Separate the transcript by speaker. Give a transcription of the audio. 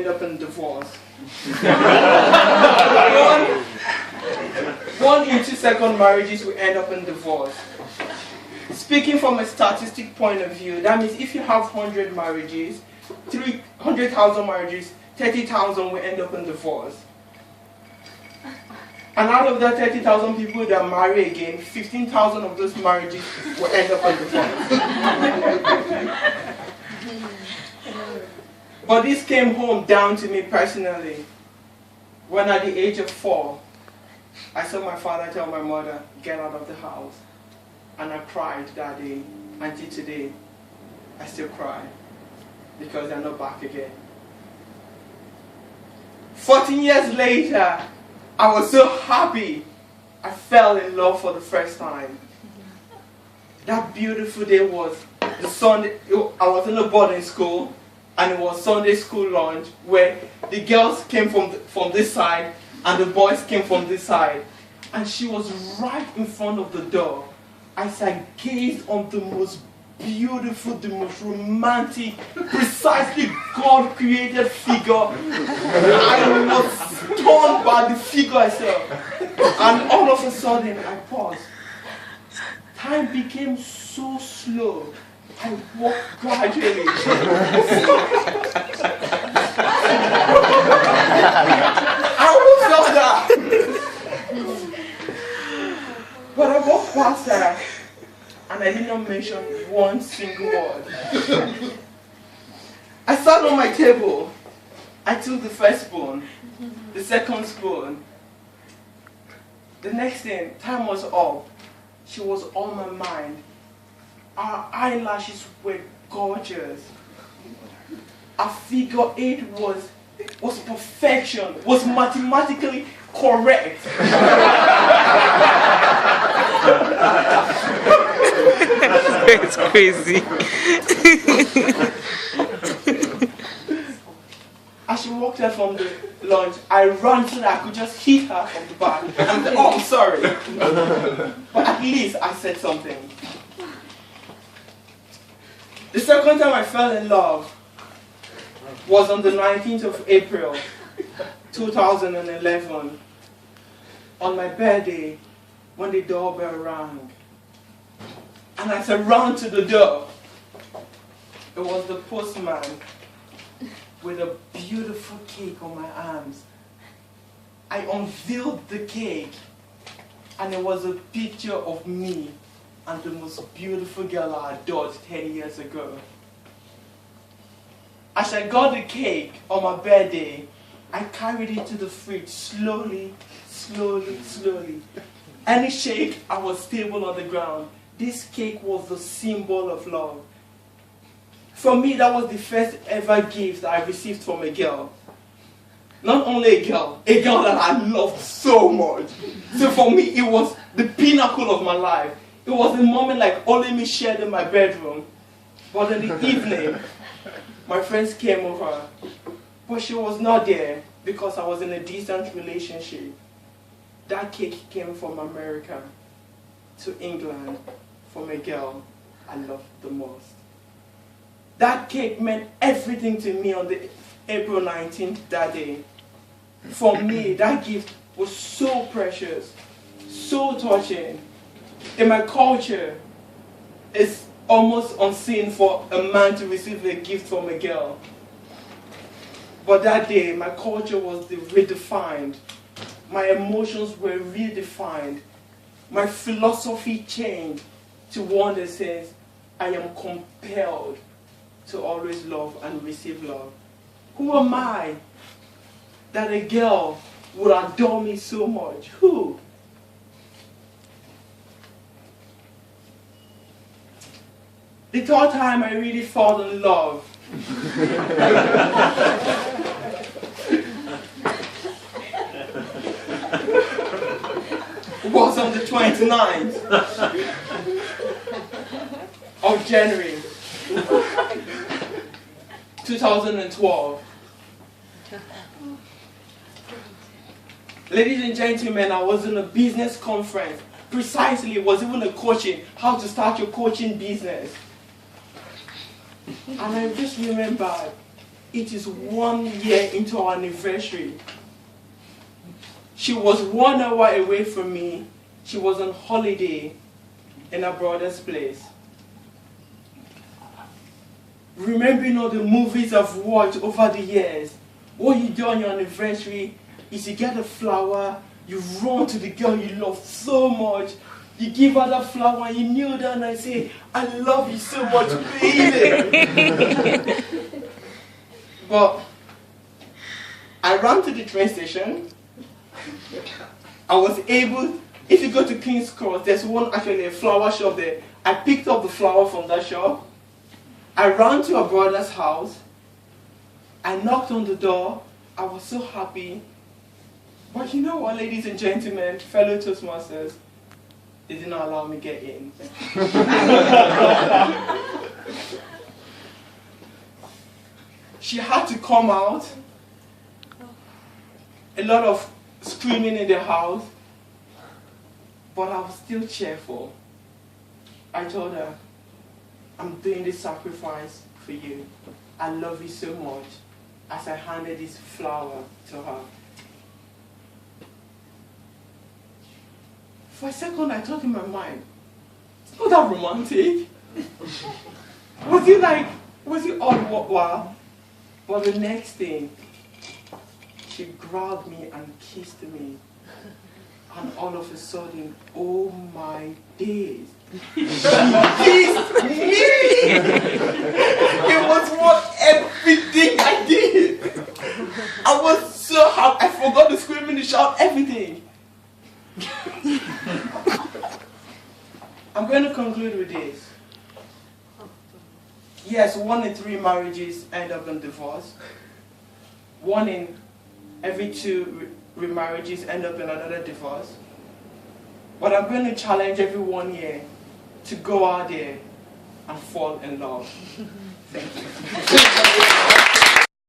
Speaker 1: end up in divorce. one in 2 second marriages will end up in divorce. Speaking from a statistic point of view, that means if you have 100 marriages, 300,000 marriages, 30,000 will end up in divorce. And out of that 30,000 people that marry again, 15,000 of those marriages will end up in divorce. But this came home down to me personally when at the age of 4, I saw my father tell my mother, get out of the house. And I cried that day, until today, I still cry because they're not back again. 14 years later, I was so happy. I fell in love for the first time. That beautiful day was the Sunday. I was in a boarding school, and it was Sunday school lunch where the girls came from this side and the boys came from this side. And she was right in front of the door. As I gazed on the most beautiful, the most romantic, precisely God-created figure, I was stunned by the figure itself. And all of a sudden, I paused. Time became so slow. I walked gradually. I almost felt that. But I walked past her, and I did not mention one single word. I sat on my table. I took the first spoon, the second spoon. The next thing, time was up. She was on my mind. Our eyelashes were gorgeous. Our figure 8 was perfection, was mathematically correct.
Speaker 2: It's crazy.
Speaker 1: As she walked out from the lunch, I ran so that I could just hit her from the back. I'm sorry. But at least I said something. The second time I fell in love was on the 19th of April, 2011, on my birthday, when the doorbell rang. And as I ran to the door, it was the postman with a beautiful cake on my arms. I unveiled the cake, and it was a picture of me and the most beautiful girl I adored 10 years ago. As I got the cake on my birthday, I carried it to the fridge slowly, slowly, slowly. Any shake, I was stable on the ground. This cake was the symbol of love. For me, that was the first ever gift I received from a girl. Not only a girl that I loved so much. So for me, it was the pinnacle of my life. It was a moment like only me shared in my bedroom. But in the evening, my friends came over. But she was not there because I was in a distant relationship. That cake came from America to England from a girl I loved the most. That cake meant everything to me on the April 19th that day. For me, that gift was so precious, so touching. In my culture, it's almost unseen for a man to receive a gift from a girl. But that day, my culture was redefined. My emotions were redefined. My philosophy changed to one that says, I am compelled to always love and receive love. Who am I that a girl would adore me so much? Who? The third time I really fell in love was on the 29th of January 2012. Ladies and gentlemen, I was in a business conference. Precisely, it was even a coaching, how to start your coaching business. And I just remembered it is 1 year into our anniversary. She was 1 hour away from me. She was on holiday in her brother's place. Remembering all the movies I've watched over the years, what you do on your anniversary is you get a flower, you run to the girl you love so much, you give her that flower and you kneel down and say, I love you so much, baby. But I ran to the train station. I was able, if you go to King's Cross, there's actually a flower shop there. I picked up the flower from that shop. I ran to her brother's house. I knocked on the door. I was so happy. But you know what, ladies and gentlemen, fellow Toastmasters, they did not allow me to get in. She had to come out. A lot of screaming in the house. But I was still cheerful. I told her, I'm doing this sacrifice for you. I love you so much. As I handed this flower to her. For a second, I thought in my mind, it's not that romantic. Was it all worthwhile? But the next thing, she grabbed me and kissed me. And all of a sudden, oh my days, she kissed me! It was worth everything I did. I was so happy. I forgot to scream and to shout, everything. I'm going to conclude with this. Yes, 1 in 3 marriages end up in divorce. 1 in every 2 remarriages end up in another divorce. But I'm going to challenge everyone here to go out there and fall in love. Thank you.